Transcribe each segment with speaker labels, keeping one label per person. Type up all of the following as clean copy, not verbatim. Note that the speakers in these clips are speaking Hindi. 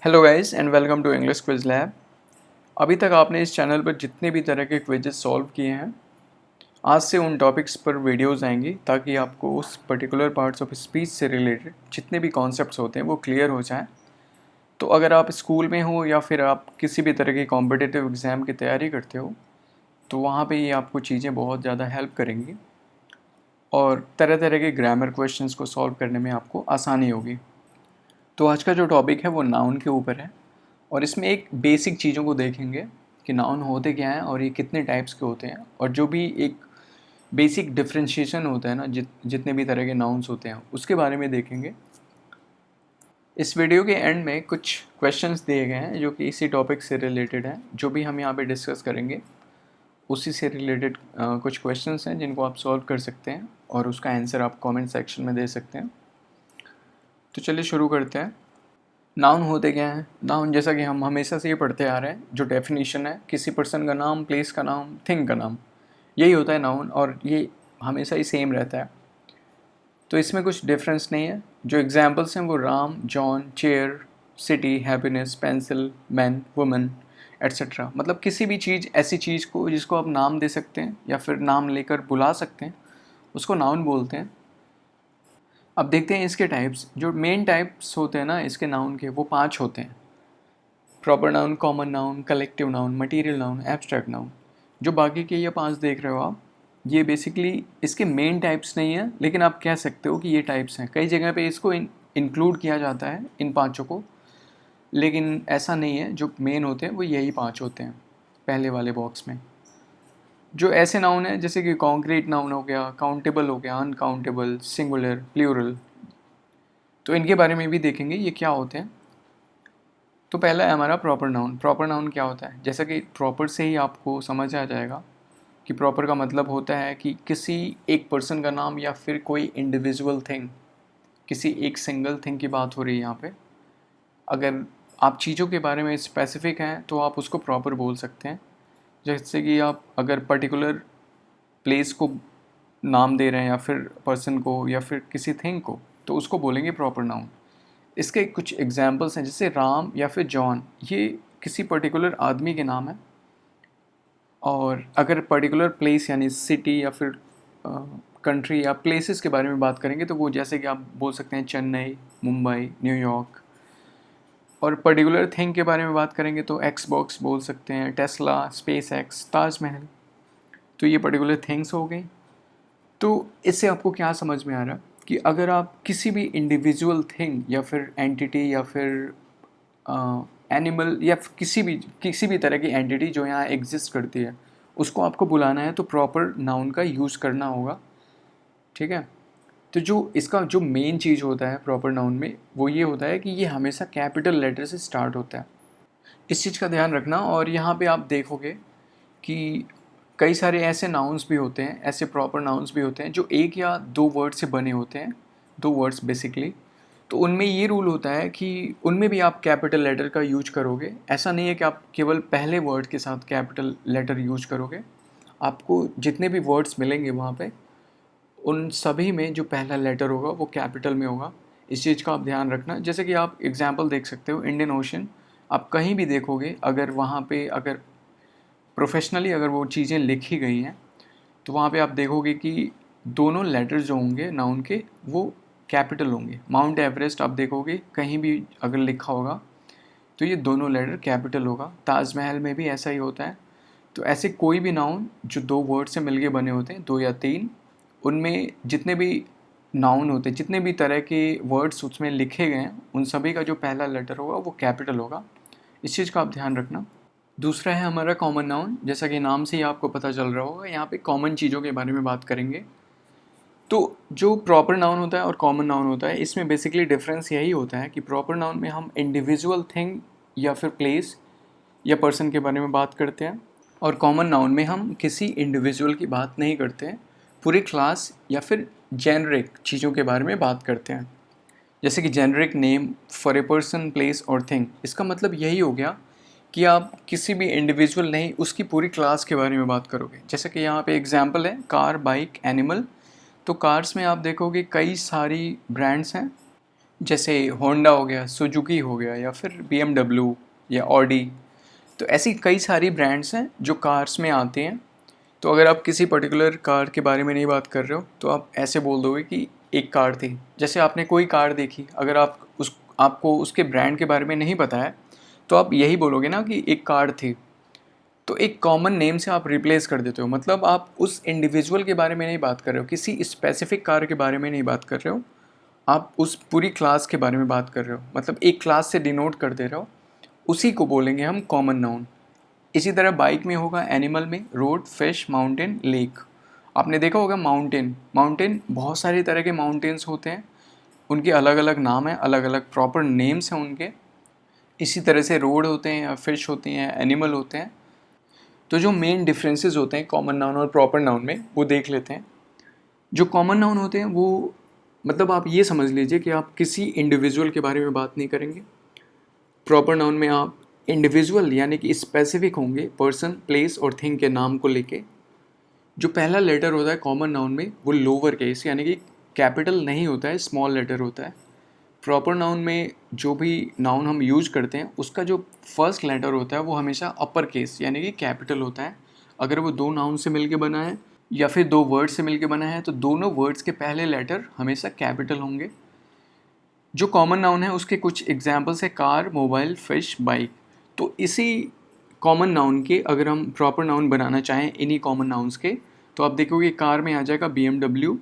Speaker 1: Hello guys and welcome to English quiz lab. अभी तक आपने इस चैनल पर जितने भी तरह के क्विजेस सॉल्व किए हैं, आज से उन टॉपिक्स पर वीडियोस आएंगी ताकि आपको उस पर्टिकुलर पार्ट्स ऑफ स्पीच से रिलेटेड जितने भी कॉन्सेप्ट्स होते हैं वो क्लियर हो जाएं। तो अगर आप स्कूल में हो या फिर आप किसी भी तरह की कॉम्पिटिटिव एग्ज़ाम की तैयारी करते हो तो वहाँ पे ये आपको चीज़ें बहुत ज़्यादा हेल्प करेंगी और तरह तरह के ग्रामर क्वेश्चंस को सॉल्व करने में आपको आसानी होगी। तो आज का जो टॉपिक है वो नाउन के ऊपर है और इसमें एक बेसिक चीज़ों को देखेंगे कि नाउन होते क्या हैं और ये कितने टाइप्स के होते हैं, और जो भी एक बेसिक डिफरेंशिएशन होता है ना, जितने भी तरह के नाउन्स होते हैं उसके बारे में देखेंगे। इस वीडियो के एंड में कुछ क्वेश्चंस दिए गए हैं जो कि इसी टॉपिक से रिलेटेड हैं। जो भी हम यहाँ पे डिस्कस करेंगे उसी से रिलेटेड कुछ क्वेश्चंस हैं जिनको आप सॉल्व कर सकते हैं और उसका आंसर आप कमेंट सेक्शन में दे सकते हैं। तो चलिए शुरू करते हैं। नाउन होते क्या हैं? नाउन जैसा कि हम हमेशा से ये पढ़ते आ रहे हैं, जो डेफिनेशन है किसी पर्सन का नाम, प्लेस का नाम, थिंग का नाम, यही होता है नाउन, और ये हमेशा ही सेम रहता है। तो इसमें कुछ डिफरेंस नहीं है। जो एग्जांपल्स हैं वो Ram, John, chair, city, happiness, pencil, man, woman etcetera. मतलब किसी भी चीज़, ऐसी चीज़ को जिसको आप नाम दे सकते हैं या फिर नाम लेकर बुला सकते हैं, उसको नाउन बोलते हैं। अब देखते हैं इसके टाइप्स। जो मेन टाइप्स होते हैं ना इसके नाउन के, वो 5 होते हैं: proper noun, common noun, collective noun, material noun, abstract noun. जो बाकी के ये 5 देख रहे हो आप, ये बेसिकली इसके मेन टाइप्स नहीं है, लेकिन आप कह सकते हो कि ये टाइप्स हैं। कई जगह पे इसको इंक्लूड किया जाता है इन पाँचों को, लेकिन ऐसा नहीं है। जो मेन होते हैं वो यही 5 होते हैं पहले वाले बॉक्स में। जो ऐसे नाउन है जैसे कि कॉन्क्रीट नाउन हो गया, काउंटेबल हो गया, अनकाउंटेबल, सिंगुलर, प्लूरल, तो इनके बारे में भी देखेंगे ये क्या होते हैं। तो पहला है हमारा प्रॉपर नाउन। प्रॉपर नाउन क्या होता है? जैसा कि प्रॉपर से ही आपको समझ आ जाएगा कि प्रॉपर का मतलब होता है कि किसी एक पर्सन का नाम या फिर कोई इंडिविजुअल थिंग, किसी एक सिंगल थिंग की बात हो रही है यहाँ पे। अगर आप चीज़ों के बारे में स्पेसिफिक हैं तो आप उसको प्रॉपर बोल सकते हैं। जैसे कि आप अगर पर्टिकुलर प्लेस को नाम दे रहे हैं या फिर पर्सन को या फिर किसी थिंग को, तो उसको बोलेंगे प्रॉपर नाउन। इसके कुछ एग्जाम्पल्स हैं, जैसे राम या फिर जॉन, ये किसी पर्टिकुलर आदमी के नाम है। और अगर पर्टिकुलर प्लेस यानी सिटी या फिर कंट्री या प्लेसेस के बारे में बात करेंगे तो वो जैसे कि आप बोल सकते हैं चेन्नई, मुंबई, न्यूयॉर्क। और पर्टिकुलर थिंग के बारे में बात करेंगे तो एक्सबॉक्स बोल सकते हैं, टेस्ला, स्पेस एक्स, ताजमहल। तो ये पर्टिकुलर थिंग्स हो गई। तो इससे आपको क्या समझ में आ रहा है कि अगर आप किसी भी इंडिविजुअल थिंग या फिर एंटिटी या फिर एनिमल या किसी भी तरह की एंटिटी जो यहाँ एग्जिस्ट करती है, उसको आपको बुलाना है तो प्रॉपर नाउन का यूज़ करना होगा। ठीक है। तो जो इसका जो मेन चीज़ होता है प्रॉपर नाउन में, वो ये होता है कि ये हमेशा कैपिटल लेटर से स्टार्ट होता है। इस चीज़ का ध्यान रखना। और यहाँ पे आप देखोगे कि कई सारे ऐसे नाउन्स भी होते हैं, ऐसे प्रॉपर नाउन्स भी होते हैं जो एक या दो वर्ड से बने होते हैं, 2 वर्ड्स बेसिकली। तो उनमें ये रूल होता है कि उनमें भी आप कैपिटल लेटर का यूज करोगे। ऐसा नहीं है कि आप केवल पहले वर्ड के साथ कैपिटल लेटर यूज करोगे। आपको जितने भी वर्ड्स मिलेंगे वहाँ पे, उन सभी में जो पहला लेटर होगा वो कैपिटल में होगा। इस चीज़ का आप ध्यान रखना। जैसे कि आप एग्जांपल देख सकते हो, इंडियन ओशन, आप कहीं भी देखोगे अगर वहाँ पे अगर प्रोफेशनली अगर वो चीज़ें लिखी गई हैं तो वहाँ पे आप देखोगे कि दोनों लेटर्स जो होंगे नाउन के वो कैपिटल होंगे। माउंट एवरेस्ट आप देखोगे कहीं भी अगर लिखा होगा तो ये दोनों लेटर कैपिटल होगा। ताजमहल में भी ऐसा ही होता है। तो ऐसे कोई भी नाउन जो 2 वर्ड से मिलके बने होते हैं, 2 या 3, उनमें जितने भी नाउन होते हैं, जितने भी तरह के वर्ड्स उसमें लिखे गए हैं, उन सभी का जो पहला लेटर होगा वो कैपिटल होगा। इस चीज़ का आप ध्यान रखना। दूसरा है हमारा कॉमन नाउन। जैसा कि नाम से ही आपको पता चल रहा होगा, यहाँ पे कॉमन चीज़ों के बारे में बात करेंगे। तो जो प्रॉपर नाउन होता है और कॉमन नाउन होता है, इसमें बेसिकली डिफरेंस यही होता है कि प्रॉपर नाउन में हम इंडिविजुअल थिंग या फिर प्लेस या पर्सन के बारे में बात करते हैं, और कॉमन नाउन में हम किसी इंडिविजुअल की बात नहीं करते हैं, पूरी क्लास या फिर जेनरिक चीज़ों के बारे में बात करते हैं। जैसे कि generic name for a person, place और थिंग, इसका मतलब यही हो गया कि आप किसी भी इंडिविजुअल नहीं, उसकी पूरी क्लास के बारे में बात करोगे। जैसे कि यहाँ पे एग्जांपल है कार, बाइक, एनिमल। तो कार्स में आप देखोगे कई सारी ब्रांड्स हैं जैसे होंडा हो गया, सुजुकी हो गया, या फिर BMW या ऑडी। तो ऐसी कई सारी ब्रांड्स हैं जो कार्स में आते हैं। तो अगर आप किसी पर्टिकुलर कार के बारे में नहीं बात कर रहे हो तो आप ऐसे बोल दोगे कि एक कार थी। जैसे आपने कोई कार देखी, अगर आपको उसके ब्रांड के बारे में नहीं पता है तो आप यही बोलोगे ना कि एक कार थी। तो एक कॉमन नेम से आप रिप्लेस कर देते हो, मतलब आप उस इंडिविजुअल के बारे में नहीं बात कर रहे हो, किसी स्पेसिफिक कार के बारे में नहीं बात कर रहे हो, आप उस पूरी क्लास के बारे में बात कर रहे हो, मतलब एक क्लास से डिनोट कर दे रहे हो। उसी को बोलेंगे हम कॉमन नाउन। इसी तरह बाइक में होगा, एनिमल में रोड, फिश, माउंटेन, लेक। आपने देखा होगा माउंटेन, माउंटेन बहुत सारे तरह के माउंटेन्स होते हैं, उनके अलग अलग नाम हैं, अलग अलग प्रॉपर नेम्स हैं उनके। इसी तरह से रोड होते हैं या फिश होती हैं, एनिमल होते हैं। तो जो मेन डिफरेंसेस होते हैं कॉमन नाउन और प्रॉपर नाउन में, वो देख लेते हैं। जो कॉमन नाउन होते हैं वो, मतलब आप ये समझ लीजिए कि आप किसी इंडिविजुअल के बारे में बात नहीं करेंगे। प्रॉपर नाउन में आप इंडिविजुअल यानी कि स्पेसिफिक होंगे, पर्सन, प्लेस और थिंग के नाम को लेके। जो पहला लेटर होता है कॉमन नाउन में वो लोअर केस यानी कि कैपिटल नहीं होता है, स्मॉल लेटर होता है। प्रॉपर नाउन में जो भी नाउन हम यूज करते हैं उसका जो फर्स्ट लेटर होता है वो हमेशा अपर केस यानी कि कैपिटल होता है। अगर वो दो नाउन से मिलके बना है या फिर दो वर्ड से मिलके बना है तो दोनों वर्ड्स के पहले लेटर हमेशा कैपिटल होंगे। जो कॉमन नाउन है उसके कुछ एग्जाम्पल्स है, कार, मोबाइल, फिश, बाइक। तो इसी कॉमन नाउन के अगर हम प्रॉपर नाउन बनाना चाहें इन्हीं कॉमन नाउन्स के, तो आप देखोगे कार में आ जाएगा BMW,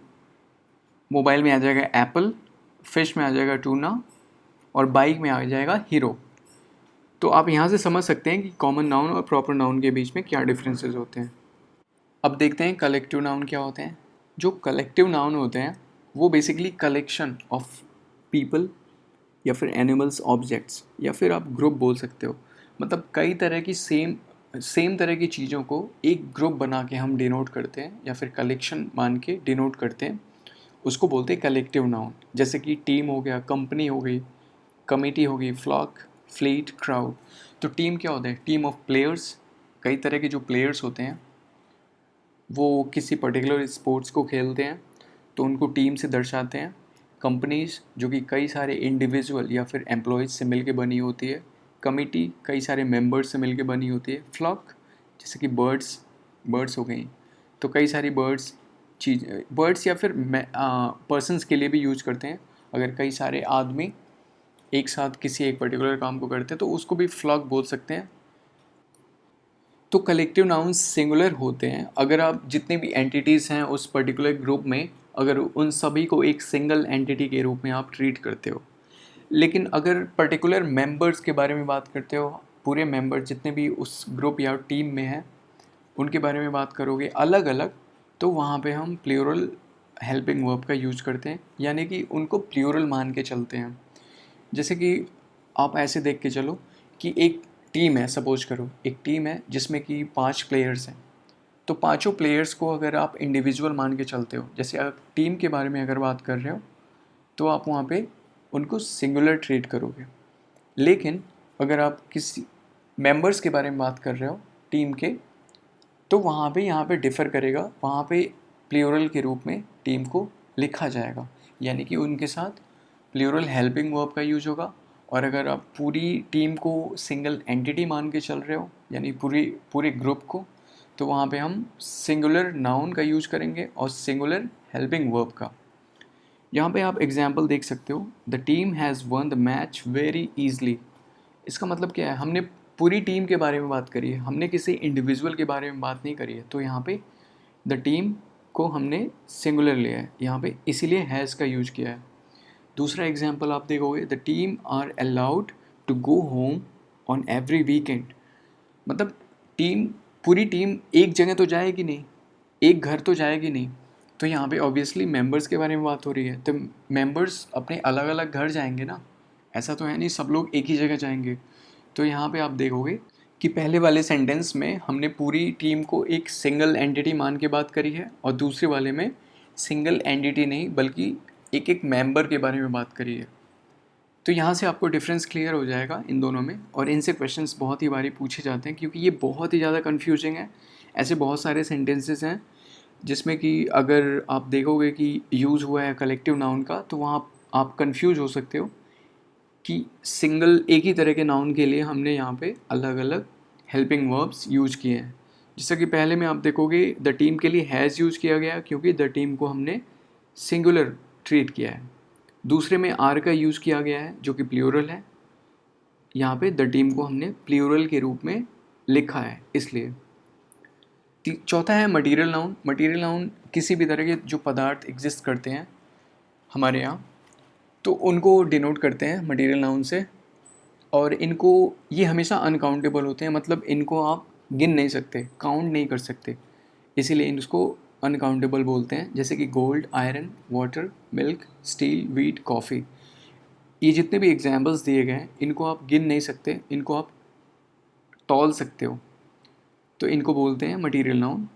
Speaker 1: मोबाइल में आ जाएगा एप्पल, फिश में आ जाएगा टूना और बाइक में आ जाएगा हीरो। तो आप यहाँ से समझ सकते हैं कि कॉमन नाउन और प्रॉपर नाउन के बीच में क्या डिफरेंसेस होते हैं। अब देखते हैं कलेक्टिव नाउन क्या होते हैं। जो कलेक्टिव नाउन होते हैं वो बेसिकली कलेक्शन ऑफ पीपल या फिर एनिमल्स, ऑब्जेक्ट्स, या फिर आप ग्रुप बोल सकते हो। मतलब कई तरह की सेम तरह की चीज़ों को एक ग्रुप बना के हम डिनोट करते हैं या फिर कलेक्शन मान के डिनोट करते हैं, उसको बोलते हैं कलेक्टिव नाउन। जैसे कि टीम हो गया, कंपनी हो गई, कमिटी हो गई, फ्लॉक, फ्लीट, क्राउड। तो टीम क्या होता है? Team of players. कई तरह के जो प्लेयर्स होते हैं वो किसी पर्टिकुलर स्पोर्ट्स को खेलते हैं तो उनको टीम से दर्शाते हैं। कंपनीज जो कि कई सारे इंडिविजुअल या फिर एम्प्लॉयज़ से मिलके बनी होती है। कमिटी कई सारे मेंबर्स से मिलके बनी होती है। फ्लॉक जैसे कि बर्ड्स हो गई, तो कई सारी बर्ड्स या फिर पर्सनस के लिए भी यूज करते हैं। अगर कई सारे आदमी एक साथ किसी एक पर्टिकुलर काम को करते हैं तो उसको भी फ्लॉक बोल सकते हैं। तो कलेक्टिव नाउन्स सिंगुलर होते हैं अगर आप जितने भी एंटिटीज़ हैं उस पर्टिकुलर ग्रुप में, अगर उन सभी को एक सिंगल एंटिटी के रूप में आप ट्रीट करते हो। लेकिन अगर पर्टिकुलर मेंबर्स के बारे में बात करते हो, पूरे मेंबर जितने भी उस ग्रुप या टीम में हैं उनके बारे में बात करोगे अलग अलग, तो वहाँ पे हम प्लूरल हेल्पिंग वर्ब का यूज करते हैं, यानी कि उनको प्लूरल मान के चलते हैं। जैसे कि आप ऐसे देख के चलो कि एक टीम है, सपोज करो एक टीम है जिसमें कि 5 प्लेयर्स हैं। तो पांचों प्लेयर्स को अगर आप इंडिविजुअल मान के चलते हो, जैसे आप टीम के बारे में अगर बात कर रहे हो तो आप वहाँ पे उनको सिंगुलर ट्रीट करोगे। लेकिन अगर आप किसी मेंबर्स के बारे में बात कर रहे हो टीम के, तो वहाँ पे यहाँ पे डिफ़र करेगा, वहाँ पे प्लूरल के रूप में टीम को लिखा जाएगा, यानी कि उनके साथ प्लूरल हेल्पिंग वर्ब का यूज होगा। और अगर आप पूरी टीम को सिंगल एंटिटी मान के चल रहे हो यानी पूरे ग्रुप को, तो वहाँ पे हम सिंगुलर नाउन का यूज करेंगे और सिंगुलर हेल्पिंग वर्ब का। यहाँ पे आप एग्जाम्पल देख सकते हो, the team has one the match very easily. इसका मतलब क्या है? हमने पूरी टीम के बारे में बात करी है, हमने किसी इंडिविजुअल के बारे में बात नहीं करी है। तो यहाँ पे द टीम को हमने सिंगुलर लिया है, यहाँ पे इसीलिए हैज़ का यूज किया है। दूसरा एग्जाम्पल आप देखोगे, the team are allowed to go home on every weekend. मतलब टीम, पूरी टीम एक जगह तो जाएगी नहीं, एक घर तो जाएगी नहीं। तो यहाँ पे ऑब्वियसली मेंबर्स के बारे में बात हो रही है, तो मेंबर्स अपने अलग अलग घर जाएंगे ना, ऐसा तो है नहीं सब लोग एक ही जगह जाएंगे। तो यहाँ पे आप देखोगे कि पहले वाले सेंटेंस में हमने पूरी टीम को एक सिंगल एंटिटी मान के बात करी है और दूसरे वाले में सिंगल एंटिटी नहीं बल्कि एक एक मेंबर के बारे में बात करी है। तो यहाँ से आपको डिफरेंस क्लियर हो जाएगा इन दोनों में। और इनसे क्वेश्चंस बहुत ही बारी पूछे जाते हैं क्योंकि ये बहुत ही ज़्यादा कन्फ्यूजिंग है। ऐसे बहुत सारे सेंटेंसेस हैं जिसमें कि अगर आप देखोगे कि यूज़ हुआ है कलेक्टिव नाउन का, तो वहाँ आप कंफ्यूज हो सकते हो कि सिंगल एक ही तरह के नाउन के लिए हमने यहाँ पे अलग अलग हेल्पिंग वर्ब्स यूज किए हैं। जैसा कि पहले में आप देखोगे द टीम के लिए हैज़ यूज किया गया क्योंकि द टीम को हमने सिंगुलर ट्रीट किया है। दूसरे में आर का यूज़ किया गया है जो कि प्लूरल है, यहाँ पे द टीम को हमने प्लूरल के रूप में लिखा है इसलिए। चौथा है मटीरियल नाउन। मटीरियल नाउन किसी भी तरह के जो पदार्थ एग्जिस्ट करते हैं हमारे यहाँ, तो उनको डिनोट करते हैं मटीरियल नाउन से, और इनको ये हमेशा अनकाउंटेबल होते हैं, मतलब इनको आप गिन नहीं सकते, काउंट नहीं कर सकते, इसीलिए इनको अनकाउंटेबल बोलते हैं। जैसे कि gold, iron, water, milk, steel, wheat, coffee, ये जितने भी एग्जाम्पल्स दिए गए हैं इनको आप गिन नहीं सकते, इनको आप तौल सकते हो, तो इनको बोलते हैं मटीरियल नाउन।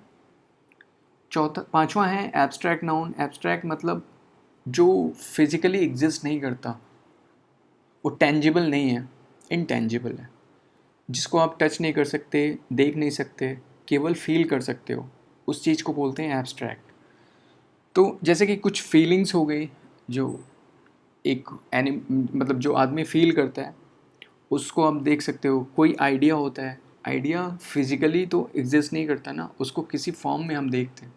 Speaker 1: पांचवा है एब्स्ट्रैक्ट नाउन। एब्स्ट्रैक्ट मतलब जो फिजिकली एग्जिस्ट नहीं करता, वो टेंजिबल नहीं है, इनटेंजिबल है, जिसको आप टच नहीं कर सकते, देख नहीं सकते, केवल फील कर सकते हो, उस चीज़ को बोलते हैं एब्स्ट्रैक्ट। तो जैसे कि कुछ फीलिंग्स हो गई जो एक मतलब जो आदमी फील करता है उसको आप देख सकते हो। कोई आइडिया होता है, आइडिया फिजिकली तो एग्जिस्ट नहीं करता ना, उसको किसी फॉर्म में हम देखते हैं।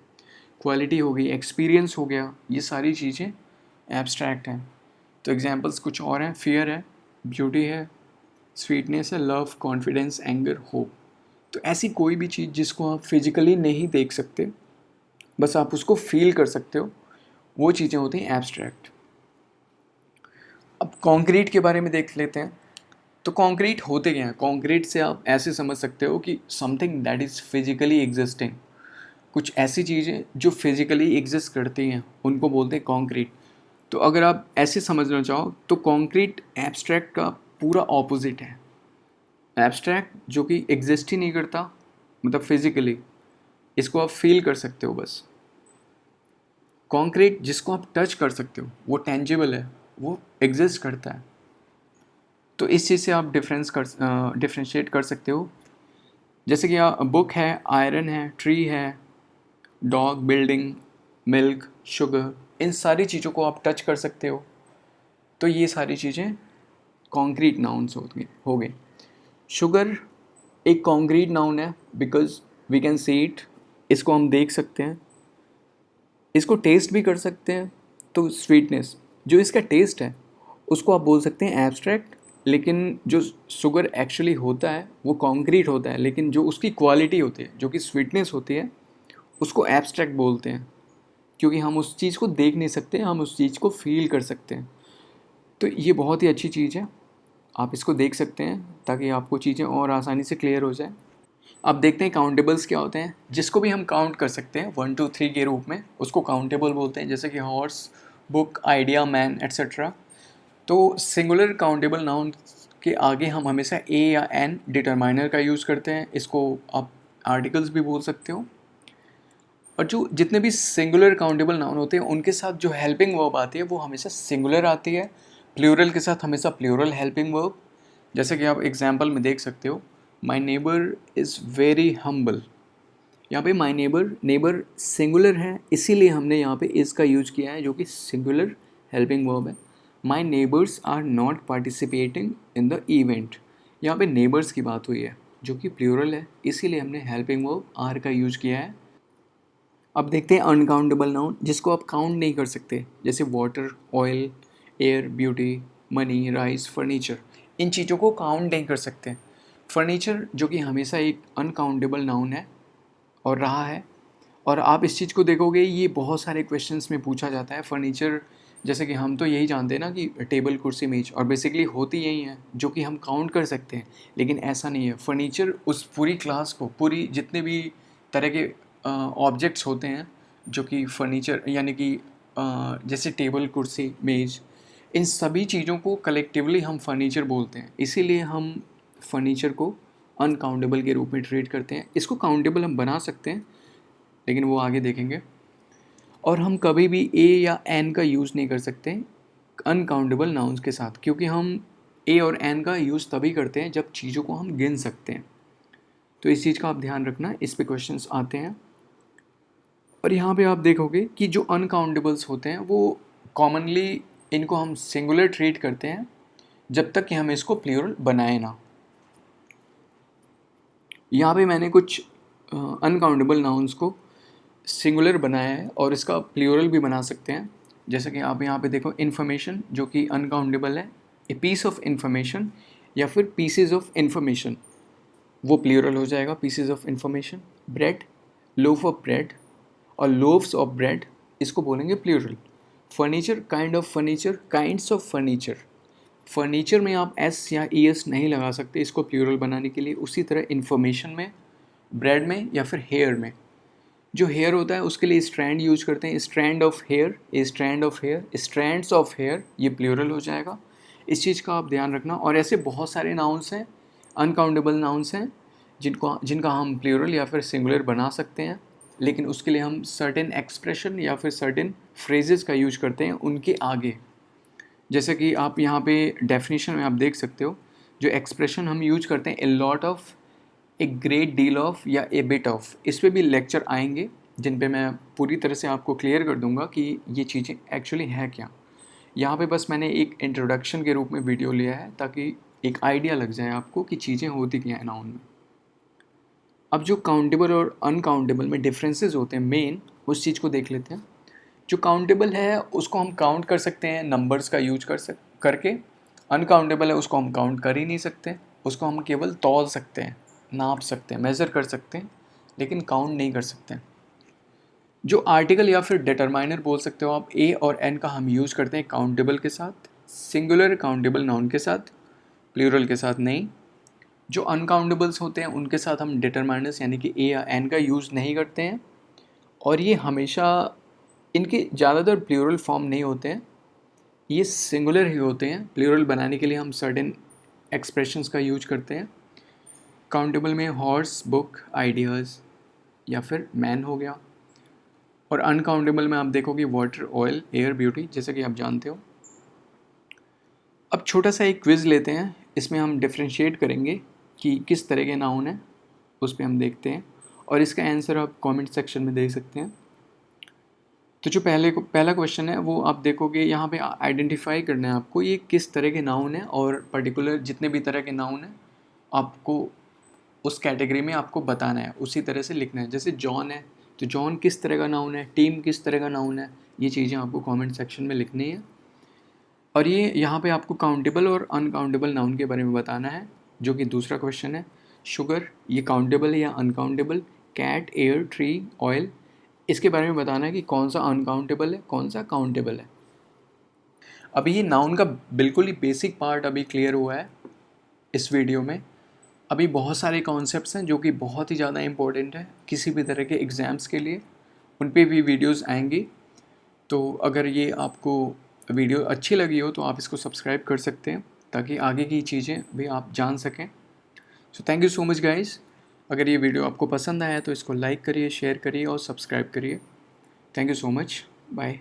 Speaker 1: क्वालिटी हो गई, एक्सपीरियंस हो गया, ये सारी चीज़ें एब्स्ट्रैक्ट हैं। तो एग्जांपल्स कुछ और हैं, फियर है, ब्यूटी है, स्वीटनेस है, लव, कॉन्फिडेंस, एंगर, होप। तो ऐसी कोई भी चीज़ जिसको आप फिजिकली नहीं देख सकते, बस आप उसको फील कर सकते हो, वो चीज़ें होती हैं एब्स्ट्रैक्ट। अब कॉन्क्रीट के बारे में देख लेते हैं। तो कॉन्क्रीट होते क्या हैं? कॉन्क्रीट से आप ऐसे समझ सकते हो कि something that is physically existing, कुछ ऐसी चीज़ें जो फिजिकली एग्जिस्ट करती हैं उनको बोलते हैं कॉन्क्रीट। तो अगर आप ऐसे समझना चाहो तो कॉन्क्रीट एब्स्ट्रैक्ट का पूरा ऑपोजिट है। एब्स्ट्रैक्ट जो कि एग्जिस्ट ही नहीं करता, मतलब फिजिकली, इसको आप फील कर सकते हो बस। कॉन्क्रीट जिसको आप टच कर सकते हो, वो टेंजिबल है, वो एग्जिस्ट करता है। तो इस चीज़ से आप डिफ्रेंशिएट कर सकते हो। जैसे कि बुक है, आयरन है, ट्री है, डॉग, बिल्डिंग, मिल्क, शुगर, इन सारी चीज़ों को आप टच कर सकते हो। तो ये सारी चीज़ें कॉन्क्रीट नाउन्स हो गई। शुगर एक कॉन्क्रीट नाउन है because we can see it, इसको हम देख सकते हैं, इसको टेस्ट भी कर सकते हैं। तो स्वीटनेस, जो इसका टेस्ट है उसको आप बोल सकते हैं एब्स्ट्रैक्ट, लेकिन जो शुगर एक्चुअली होता है वो कॉन्क्रीट होता है, लेकिन जो उसकी क्वालिटी होती है, जो कि स्वीटनेस होती है, उसको एब्स्ट्रैक्ट बोलते हैं, क्योंकि हम उस चीज़ को देख नहीं सकते, हम उस चीज़ को फील कर सकते हैं। तो ये बहुत ही अच्छी चीज़ है, आप इसको देख सकते हैं ताकि आपको चीज़ें और आसानी से क्लियर हो जाए। अब देखते हैं काउंटेबल्स क्या होते हैं। जिसको भी हम काउंट कर सकते हैं 1 2 3 के रूप में, उसको काउंटेबल बोलते हैं, जैसे कि horse, book, idea, man, etcetera. तो सिंगुलर काउंटेबल नाउन के आगे हम हमेशा ए या एन डिटरमाइनर का यूज़ करते हैं, इसको आप आर्टिकल्स भी बोल सकते हो। और जो जितने भी सिंगुलर काउंटेबल नाउन होते हैं उनके साथ जो हेल्पिंग वर्ब आती है वो हमेशा सिंगुलर आती है, प्लूरल के साथ हमेशा प्लूरल हेल्पिंग वर्ब। जैसे कि आप एग्जांपल में देख सकते हो, my neighbour is very humble. यहाँ पे माई नेबर, नेबर सिंगुलर है, इसीलिए हमने यहाँ पे इज़ का यूज किया है जो कि सिंगुलर हेल्पिंग वर्ब है। My neighbours are not participating in the event, यहाँ पे नेबर्स की बात हुई है जो कि प्लूरल है, इसीलिए हमने हेल्पिंग वर्ब आर का यूज किया है। अब देखते हैं अनकाउंटेबल नाउन जिसको आप काउंट नहीं कर सकते, जैसे water, oil, air, beauty, money, rice, furniture. इन चीज़ों को काउंट नहीं कर सकते। फर्नीचर जो कि हमेशा एक अनकाउंटेबल नाउन है और रहा है, और आप इस चीज़ को देखोगे ये बहुत सारे क्वेश्चंस में पूछा जाता है। फर्नीचर जैसे कि हम तो यही जानते हैं ना कि टेबल, कुर्सी, मेज, और बेसिकली होती यही है जो कि हम काउंट कर सकते हैं, लेकिन ऐसा नहीं है। फर्नीचर उस पूरी क्लास को, पूरी जितने भी तरह के ऑब्जेक्ट्स होते हैं जो कि फर्नीचर यानी कि जैसे टेबल, कुर्सी, मेज, इन सभी चीज़ों को कलेक्टिवली हम फर्नीचर बोलते हैं, इसीलिए हम फर्नीचर को अनकाउंटेबल के रूप में ट्रीट करते हैं। इसको काउंटेबल हम बना सकते हैं लेकिन वो आगे देखेंगे। और हम कभी भी ए या एन का यूज़ नहीं कर सकते अनकाउंटेबल नाउन्स के साथ, क्योंकि हम ए और एन का यूज़ तभी करते हैं जब चीज़ों को हम गिन सकते हैं। तो इस चीज़ का आप ध्यान रखना, इस पे क्वेश्चंस आते हैं। और यहाँ पे आप देखोगे कि जो अनकाउंटेबल्स होते हैं वो कॉमनली इनको हम सिंगुलर ट्रीट करते हैं जब तक कि हम इसको प्लूरल बनाए ना। यहाँ पे मैंने कुछ अनकाउंटेबल नाउन्स को सिंगुलर बनाया है और इसका प्लूरल भी बना सकते हैं। जैसे कि आप यहाँ पे देखो, इन्फॉर्मेशन जो कि अनकाउंटेबल है, ए पीस ऑफ इन्फॉर्मेशन या फिर पीसेज ऑफ इन्फॉर्मेशन, वो प्लूरल हो जाएगा, pieces of information. Bread, loaf of bread और लोव्स ऑफ ब्रेड, इसको बोलेंगे plural. Furniture, kind of furniture, kinds of furniture. Furniture में आप एस या ई एस नहीं लगा सकते इसको प्लूरल बनाने के लिए। उसी तरह इन्फॉर्मेशन में, ब्रेड में या फिर हेयर में, जो हेयर होता है उसके लिए स्ट्रैंड यूज करते हैं, strand of hair, a strand of hair, strands of hair, ये प्लूरल हो जाएगा। इस चीज़ का आप ध्यान रखना। और ऐसे बहुत सारे नाउन्स हैं, अनकाउंटेबल नाउन्स हैं, जिनका हम प्लूरल या फिर सिंगुलर बना सकते हैं, लेकिन उसके लिए हम सर्टेन एक्सप्रेशन या फिर सर्टेन फ्रेजेस का यूज करते हैं उनके आगे। जैसे कि आप यहाँ पे डेफिनेशन में आप देख सकते हो, जो एक्सप्रेशन हम यूज करते हैं, a lot of, a great deal of या ए बिट ऑफ, इस पर भी लेक्चर आएंगे जिन पे मैं पूरी तरह से आपको क्लियर कर दूंगा कि ये चीज़ें एक्चुअली है क्या। यहाँ पे बस मैंने एक इंट्रोडक्शन के रूप में वीडियो लिया है ताकि एक आइडिया लग जाए आपको कि चीज़ें होती क्या है नाउन में। अब जो काउंटेबल और अनकाउंटेबल में डिफरेंसेस होते हैं मेन, उस चीज़ को देख लेते हैं। जो काउंटेबल है उसको हम काउंट कर सकते हैं नंबर्स का यूज करके। अनकाउंटेबल है उसको हम काउंट कर ही नहीं सकते, उसको हम केवल तौल सकते हैं, नाप सकते हैं, मेज़र कर सकते हैं, लेकिन काउंट नहीं कर सकते। जो आर्टिकल या फिर डिटरमाइनर बोल सकते हो आप, ए और एन का हम यूज़ करते हैं काउंटेबल के साथ, सिंगुलर काउंटेबल नाउन के साथ, प्लूरल के साथ नहीं। जो अनकाउंटेबल्स होते हैं उनके साथ हम डिटरमाइनर्स यानी कि ए या एन का यूज़ नहीं करते हैं, और ये हमेशा, इनके ज़्यादातर प्लूरल फॉर्म नहीं होते हैं, ये सिंगुलर ही होते हैं। प्लूरल बनाने के लिए हम सर्टेन एक्सप्रेशंस का यूज करते हैं। काउंटेबल में हॉर्स, बुक, आइडियाज़ या फिर मैन हो गया। और अनकाउंटेबल में आप देखोगे वाटर, ऑयल, एयर, ब्यूटी, जैसे कि आप जानते हो। अब छोटा सा एक क्विज़ लेते हैं, इसमें हम डिफ्रेंशिएट करेंगे कि किस तरह के नाउन है, उस पर हम देखते हैं, और इसका आंसर आप कमेंट सेक्शन में दे सकते हैं। तो जो पहला क्वेश्चन है वो आप देखोगे, यहाँ पे आइडेंटिफाई करना है आपको ये किस तरह के नाउन है, और पर्टिकुलर जितने भी तरह के नाउन है आपको उस कैटेगरी में आपको बताना है, उसी तरह से लिखना है। जैसे जॉन है तो जॉन किस तरह का नाउन है, टीम किस तरह का नाउन है, ये चीज़ें आपको कमेंट सेक्शन में लिखनी है। और ये यहाँ पे आपको काउंटेबल और अनकाउंटेबल नाउन के बारे में बताना है, जो कि दूसरा क्वेश्चन है। शुगर, ये काउंटेबल है या uncountable. Cat, air, tree, oil, इसके बारे में बताना है कि कौन सा अनकाउंटेबल है, कौन सा काउंटेबल है। अभी ये नाउन का बिल्कुल ही बेसिक पार्ट अभी क्लियर हुआ है इस वीडियो में। अभी बहुत सारे कॉन्सेप्ट्स हैं जो कि बहुत ही ज़्यादा इम्पोर्टेंट है किसी भी तरह के एग्ज़ाम्स के लिए, उन पे भी वीडियोस आएंगी। तो अगर ये आपको वीडियो अच्छी लगी हो तो आप इसको सब्सक्राइब कर सकते हैं ताकि आगे की चीज़ें भी आप जान सकें। So thank you so much guys. अगर ये वीडियो आपको पसंद आया तो इसको लाइक करिए, शेयर करिए और सब्सक्राइब करिए। Thank you so much, bye.